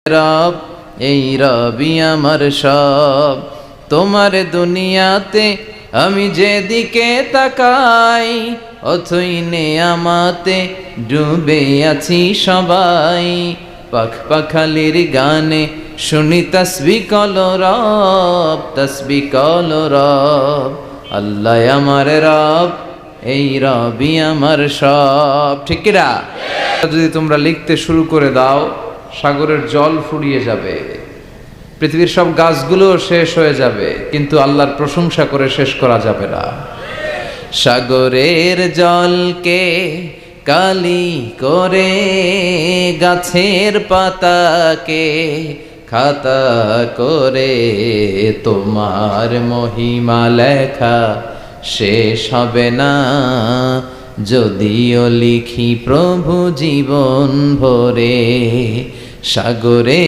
রব, এই রবি আমার সব। তোমার দুনিয়াতে আমি যেদিকে তাকাই, অথই নেয়ামতে ডুবে আছি সবাই। পাখ পাখালির গানে শুনি তসবিহ কলো রব, তসবিহ কলো রব। আল্লাহ আমার রব, এই রবি আমার সব। ঠিক কিনা? যদি তোমরা লিখতে শুরু করে দাও, সাগরের জল ফুরিয়ে যাবে, পৃথিবীর সব গাছগুলো শেষ হয়ে যাবে, কিন্তু আল্লাহর প্রশংসা করে শেষ করা যাবে না। সাগরের জলকে কালি করে, গাছের পাতাকে খাতা করে, তোমার মহিমা লেখা শেষ হবে না, যদিও লিখি প্রভু জীবন ভরে। সাগরে